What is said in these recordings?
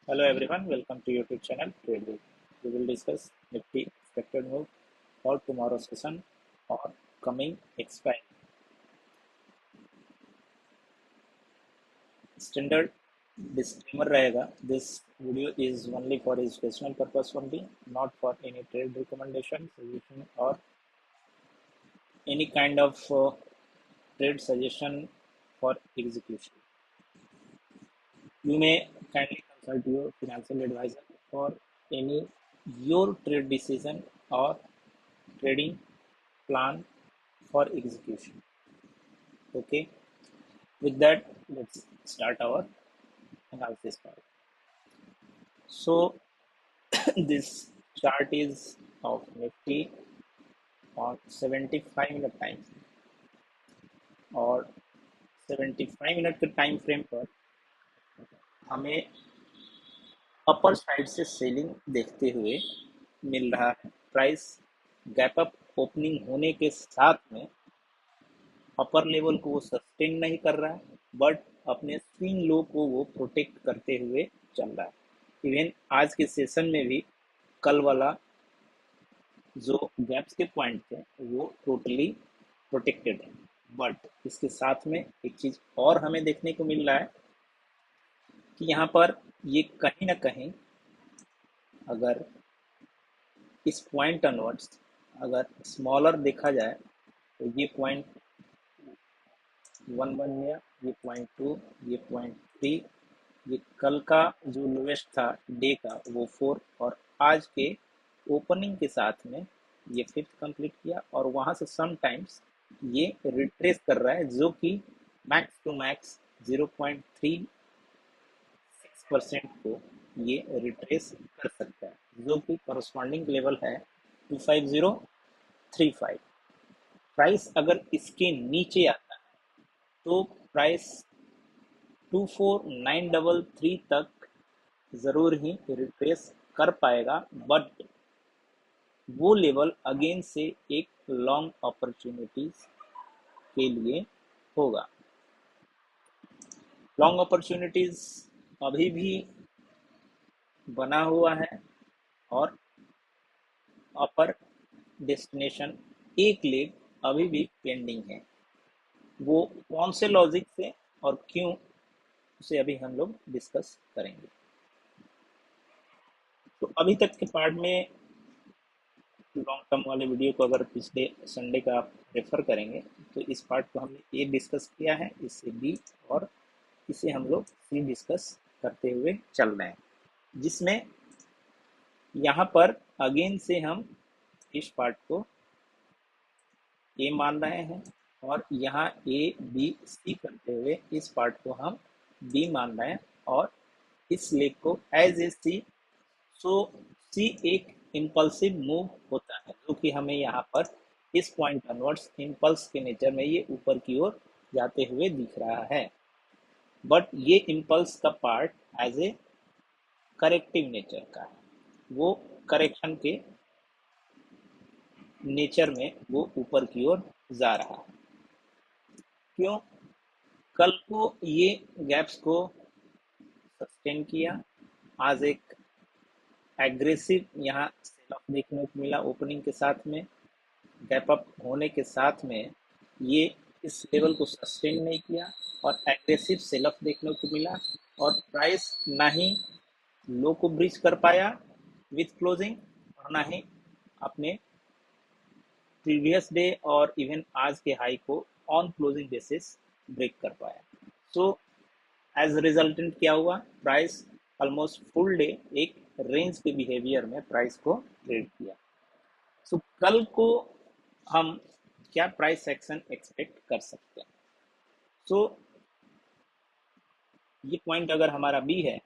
Hello everyone, welcome to YouTube channel TradeView. We will discuss Nifty expected move for tomorrow's session or coming expiry. Standard disclaimer रहेगा. This video is only for educational purpose only, not for any trade recommendation, suggestion or any kind of trade suggestion for execution. You may kindly consult your financial advisor for any your trade decision or trading plan for execution. Okay, with that, let's start our analysis part. So, this chart is of Nifty on 75-minute time और 75 minute के time frame पर हमें upper side से selling देखते हुए मिल रहा है. Price gap up opening होने के साथ में अपर लेवल को वो सस्टेन नहीं कर रहा है, बट अपने स्विंग लो को वो प्रोटेक्ट करते हुए चल रहा है. इवन आज के सेशन में भी कल वाला जो गैप्स के पॉइंट थे वो टोटली प्रोटेक्टेड है. बट इसके साथ में एक चीज और हमें देखने को मिल रहा है कि यहाँ पर ये कहीं ना कहीं अगर इस पॉइंट अनवर्ड्स अगर स्मॉलर देखा जाए तो ये पॉइंट 1 बन गया, ये पॉइंट 2, ये पॉइंट 3, ये कल का जो लोएस्ट था डे का वो 4 और आज के ओपनिंग के साथ में ये फिफ्थ कंप्लीट किया और वहां से सम टाइम्स ये रिट्रेस कर रहा है जो कि मैक्स टू मैक्स 0.36% को ये रिट्रेस कर सकता है, जो कि करस्पॉन्डिंग लेवल है 25035. प्राइस अगर इसके नीचे आता है तो प्राइस 24933 तक जरूर ही रिट्रेस कर पाएगा, बट वो लेवल अगेन से एक लॉन्ग अपॉर्चुनिटीज के लिए होगा. लॉन्ग अपॉर्चुनिटीज अभी भी बना हुआ है और अपर डेस्टिनेशन एक लेग अभी भी पेंडिंग है. वो कौन से लॉजिक से और क्यों, उसे अभी हम लोग डिस्कस करेंगे. तो अभी तक के पार्ट में लॉन्ग टर्म वाले वीडियो को अगर पिछले संडे का आप रेफर करेंगे तो इस पार्ट को हमने ए डिस्कस किया है, इससे बी और इसे हम लोग सी डिस्कस करते हुए चल रहे हैं, जिसमें यहाँ पर अगेन से हम इस पार्ट को ए मान रहे हैं और यहाँ ए बी सी करते हुए इस पार्ट को हम बी मान रहे हैं और इस लेग को एज ए सी. सो सी एक इम्पल्सिव मूव होता है जो कि हमें यहाँ पर इस पॉइंट अनवर्ड्स इम्पल्स के नेचर में ये ऊपर की ओर जाते हुए दिख रहा है. बट ये इम्पल्स का part as a corrective nature का है, वो करेक्शन के नेचर में वो ऊपर की ओर जा रहा है. क्यों? कल को ये गैप्स को सस्टेन किया, आज एक एग्रेसिव यहाँ सेल ऑफ देखने को मिला ओपनिंग के साथ में, गैप अप होने के साथ में ये इस लेवल को सस्टेन नहीं किया और एग्रेसिव सेल ऑफ देखने को मिला और प्राइस ना ही लो को ब्रीच कर पाया विथ क्लोजिंग और ना ही अपने प्रीवियस डे और इवन आज के हाई को ऑन क्लोजिंग बेसिस ब्रेक कर पाया. सो एज रिजल्टेंट क्या हुआ, प्राइस ऑलमोस्ट फुल डे एक रेंज के बिहेवियर में प्राइस को ट्रेड किया. सो कल को हम क्या प्राइस एक्शन एक्सपेक्ट कर सकते हैं. सो ये पॉइंट अगर हमारा बी है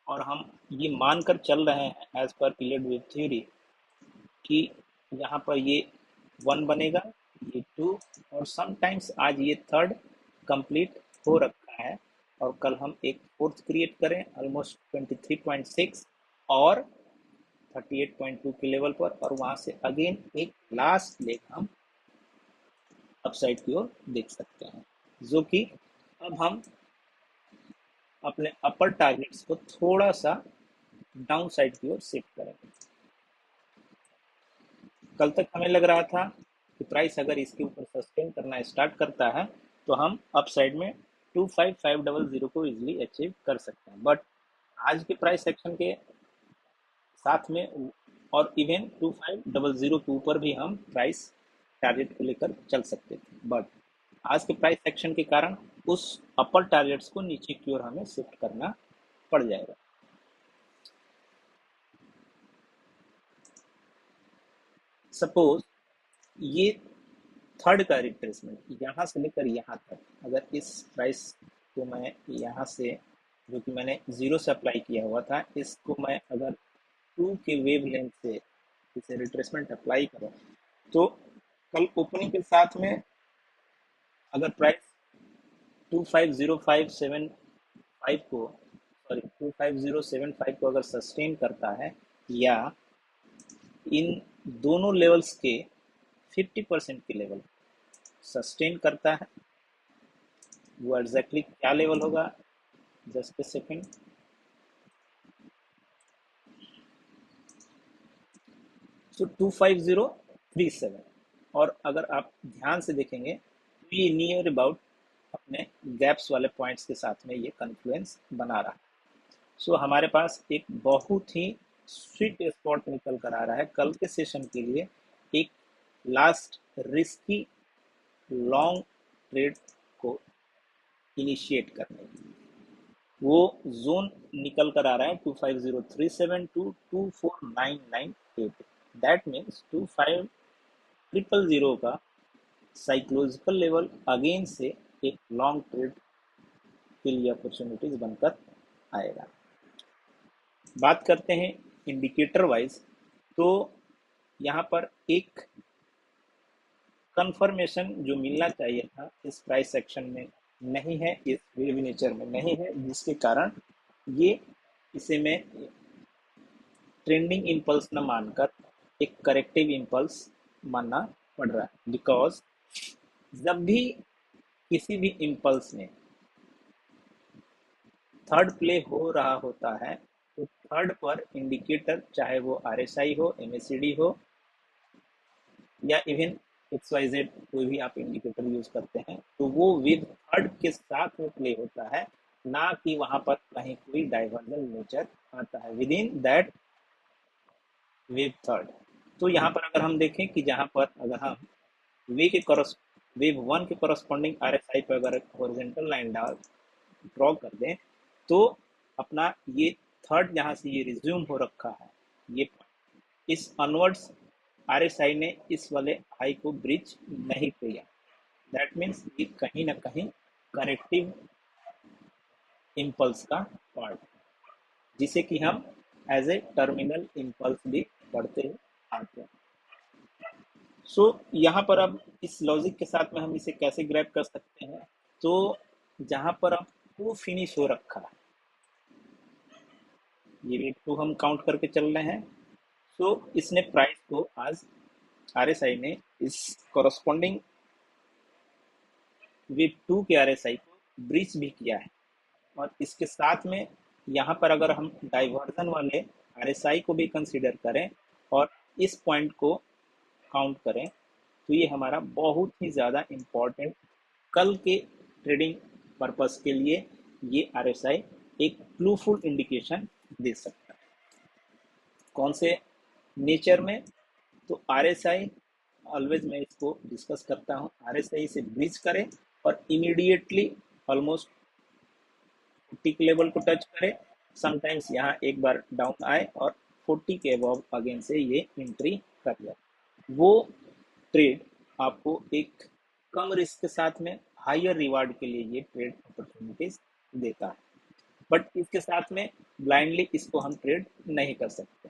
और हम ये मानकर चल रहे हैं as per period wave theory कि यहाँ पर ये 1 बनेगा, ये 2 और समटाइम्स आज ये थर्ड कंप्लीट हो रखा है और कल हम एक फोर्थ क्रिएट करें ऑलमोस्ट 23.6 और 38.2 के लेवल पर और वहां से अगेन एक लास्ट लेग हम अपसाइड की ओर देख सकते हैं, जो कि अब हम अपने अपर टारगेट्स को थोड़ा सा डाउन साइड की ओर शिफ्ट करेंगे। कल तक हमें लग रहा था कि प्राइस अगर इसके ऊपर सस्टेन करना स्टार्ट करता है तो हम अप साइड में 25500 को इजीली अचीव कर सकते हैं, बट आज के प्राइस एक्शन के साथ में और इवन 25002 के ऊपर भी हम प्राइस टारगेट को लेकर चल सकते थे, बट आज के प्राइस एक्शन के कारण उस अपर टारगेट्स को नीचे की ओर हमें शिफ्ट करना पड़ जाएगा। सपोज ये थर्ड का रिट्रेसमेंट यहाँ से लेकर यहाँ तक, अगर इस प्राइस को मैं यहाँ से, जो कि मैंने जीरो से अप्लाई किया हुआ था, इसको मैं अगर टू के वेव लेंथ से इसे रिट्रेसमेंट अप्लाई करूँ तो कल ओपनिंग के साथ में अगर प्राइस 250,575 को, सॉरी 25075 को अगर सस्टेन करता है या इन दोनों लेवल्स के 50% के लेवल सस्टेन करता है, वो एग्जैक्टली क्या लेवल होगा, जस्ट ए सेकेंड। सो 25037, और अगर आप ध्यान से देखेंगे तो ये नियर अबाउट अपने गैप्स वाले पॉइंट्स के साथ में ये कन्फ्लुएंस बना रहा है। सो हमारे पास एक बहुत ही स्वीट स्पॉट निकल कर आ रहा है कल के सेशन के लिए, एक लास्ट रिस्की लॉन्ग ट्रेड को इनिशिएट करने के लिए। वो जोन निकल कर आ रहा है 25037 टू 24998। दैट मीन्स 25000 का साइकोलॉजिकल लेवल अगेन से एक लॉन्ग ट्रेड के लिए अपॉर्चुनिटीज बनकर आएगा। बात करते हैं इंडिकेटर वाइज, तो यहाँ पर एक कंफर्मेशन जो मिलना चाहिए था इस प्राइस एक्शन में नहीं है, इस वेव नेचर में नहीं है, जिसके कारण ये इसे मैं ट्रेंडिंग इम्पल्स न मानकर एक करेक्टिव इम्पल्स मानना पड़ रहा है। बिकॉज जब भी किसी भी इम्पल्स में थर्ड प्ले हो रहा होता है तो थर्ड पर इंडिकेटर, चाहे वो आरएसआई हो, एमएसीडी हो, या इवन XYZ कोई भी आप इंडिकेटर यूज करते हैं, तो वो विद थर्ड के साथ में प्ले होता है, ना कि वहां पर कहीं कोई डाइवर्जन नेचर आता है with in that wave third. तो यहाँ पर अगर हम देखें कि जहाँ पर अगर हम वे के करस वेव वन के करस्पॉन्डिंग RSI पर अगर हॉरिजॉन्टल लाइन ड्रॉ कर दें तो अपना ये थर्ड जहाँ से ये रिज्यूम हो रखा है, ये इस अनवर्ड्स RSI ने इस वाले हाई को ब्रिज नहीं किया। दैट मीन्स ये कहीं ना कहीं करेक्टिव इम्पल्स का पार्ट, जिसे कि हम एज ए टर्मिनल इम्पल्स भी पढ़ते आते हैं। सो यहाँ पर अब इस लॉजिक के साथ में हम इसे कैसे ग्रैब कर सकते हैं, तो जहाँ पर अब टू फिनिश हो रखा है, ये वेव टू हम काउंट करके चल रहे हैं, तो इसने प्राइस को आज RSI ने इस कॉरस्पॉन्डिंग वेव टू के RSI को ब्रीच भी किया है, और इसके साथ में यहाँ पर अगर हम डाइवर्जन वाले RSI को भी कंसीडर करें और इस पॉइंट को काउंट करें तो ये हमारा बहुत ही ज़्यादा इम्पोर्टेंट कल के ट्रेडिंग पर्पस के लिए ये RSI एक क्लूफुल इंडिकेशन दे सकता है। कौन से नेचर में, तो RSI ऑलवेज मैं इसको डिस्कस करता हूँ, RSI से ब्रीच करे और इमीडिएटली ऑलमोस्ट 40 के लेवल को टच करे, समटाइम्स यहाँ एक बार डाउन आए और 40 के अबव अगेन से ये एंट्री कर जाए, वो ट्रेड आपको एक कम रिस्क के साथ में हायर रिवार्ड के लिए ये ट्रेड अपॉर्चुनिटीज देता है। बट इसके साथ में ब्लाइंडली इसको हम ट्रेड नहीं कर सकते,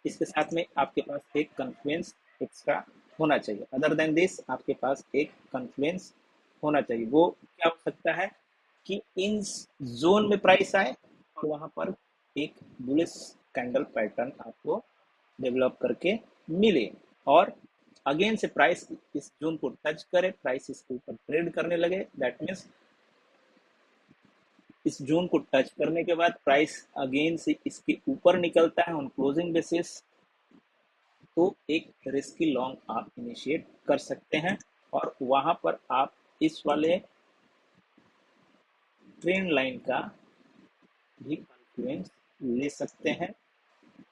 इसके साथ में आपके पास एक कन्फ्लुएंस एक्स्ट्रा होना चाहिए। अदर देन दिस आपके पास एक कन्फ्लुएंस होना चाहिए। वो क्या हो सकता है कि इन जोन में प्राइस आए और वहां पर एक बुलिश कैंडल पैटर्न आपको डेवलप करके मिले और अगेन से प्राइस इस जोन को टच करे, प्राइस इसके ऊपर ट्रेड करने लगे, दैट मीन्स इस जोन को टच करने के बाद प्राइस अगेन से इसके ऊपर निकलता है ऑन क्लोजिंग बेसिस, तो एक रिस्की लॉन्ग आप इनिशिएट कर सकते हैं और वहां पर आप इस वाले ट्रेंड लाइन का भी कॉन्फ्लुएंस ले सकते हैं।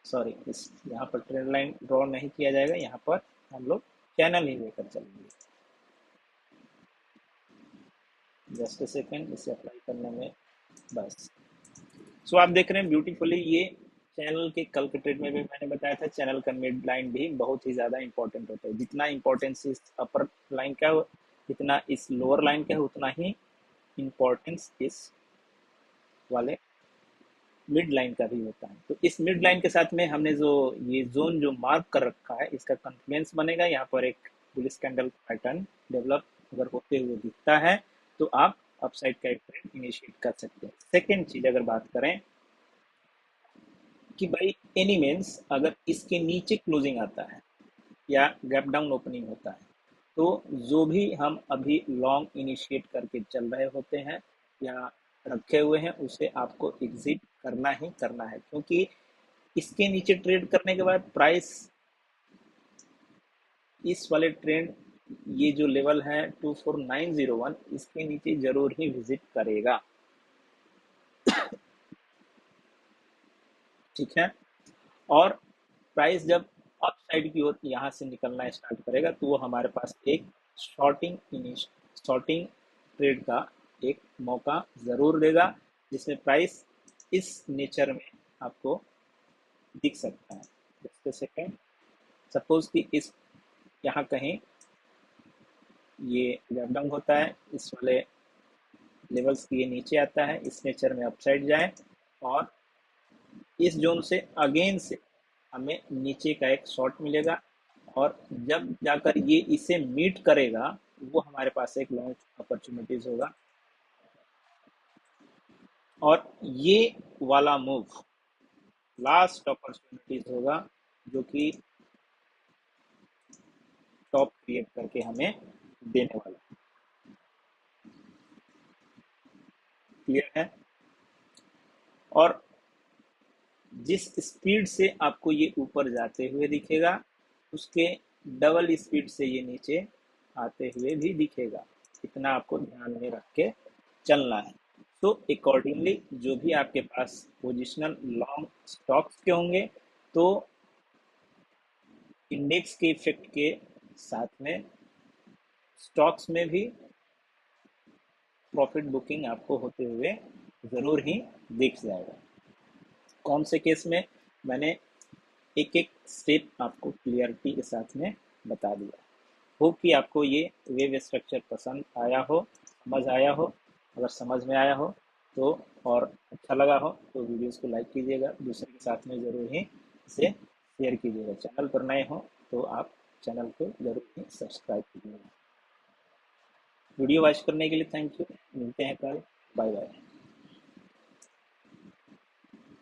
सॉरी, इस यहाँ पर ट्रेंड लाइन ड्रॉ नहीं किया जाएगा, यहाँ पर हम लोग चैनल ही लेकर चलेंगे। जस्ट ए सेकेंड, इसे अप्लाई करने में बस। सो आप देख रहे हैं ब्यूटीफुली, ये चैनल के कल के ट्रेड में भी मैंने बताया था, चैनल का मिड लाइन भी बहुत ही ज़्यादा इंपॉर्टेंट होता है। जितना इंपॉर्टेंस इस अपर लाइन का है, जितना इस लोअर लाइन का है, उतना ही इंपॉर्टेंस इस वाले मिड लाइन का भी होता है। तो इस मिड लाइन के साथ में हमने जो ये जोन जो मार्क कर रखा है, इसका कॉन्फ्लुएंस बनेगा। यहाँ पर एक बुलिश कैंडल पैटर्न डेवलप अगर होते हुए दिखता है तो आप अपसाइड का एक ट्रेंड इनिशिएट कर सकते हैं। सेकेंड चीज अगर बात करें कि भाई एनी मीन्स अगर इसके नीचे क्लोजिंग आता है या गैप डाउन ओपनिंग होता है, तो जो भी हम अभी लॉन्ग इनिशिएट करके चल रहे होते हैं या रखे हुए हैं, उसे आपको एग्जिट करना ही करना है, क्योंकि इसके नीचे ट्रेड करने के बाद प्राइस इस वाले ट्रेंड, ये जो लेवल है 24901, इसके नीचे जरूर ही विजिट करेगा। ठीक है, और प्राइस जब अप साइड की ओर यहाँ से निकलना स्टार्ट करेगा तो वो हमारे पास एक शॉर्टिंग ट्रेड का एक मौका ज़रूर देगा, जिसमें प्राइस इस नेचर में आपको दिख सकता है। जस्ट सेकेंड, सपोज कि इस यहाँ कहीं ये गैप डाउन होता है, इस वाले लेवल्स के नीचे आता है, इस नेचर में अपसाइड जाए और इस जोन से अगेन से हमें नीचे का एक शॉर्ट मिलेगा, और जब जाकर ये इसे मीट करेगा वो हमारे पास एक लॉन्ग अपॉर्चुनिटीज होगा। और ये वाला मूव लास्ट अपॉर्चुनिटीज होगा जो कि टॉप क्रिएट करके हमें देने वाला है। क्लियर है? और जिस स्पीड से आपको ये ऊपर जाते हुए दिखेगा, उसके डबल स्पीड से ये नीचे आते हुए भी दिखेगा। इतना आपको ध्यान में रख के चलना है। तो अकॉर्डिंगली जो भी आपके पास पोजिशनल लॉन्ग स्टॉक्स के होंगे, तो इंडेक्स के इफेक्ट के साथ में स्टॉक्स में भी प्रॉफिट बुकिंग आपको होते हुए ज़रूर ही दिख जाएगा। कौन से केस में, मैंने एक एक स्टेप आपको क्लियरिटी के साथ में बता दिया। होप कि आपको ये वेव स्ट्रक्चर पसंद आया हो, समझ आया हो। अगर समझ में आया हो तो और अच्छा लगा हो तो वीडियोस को लाइक कीजिएगा, दूसरे के साथ में ज़रूर ही इसे शेयर कीजिएगा। चैनल पर नए हो तो आप चैनल को ज़रूर ही सब्सक्राइब कीजिएगा। वीडियो वॉच करने के लिए थैंक यू। मिलते हैं कल। Bye bye.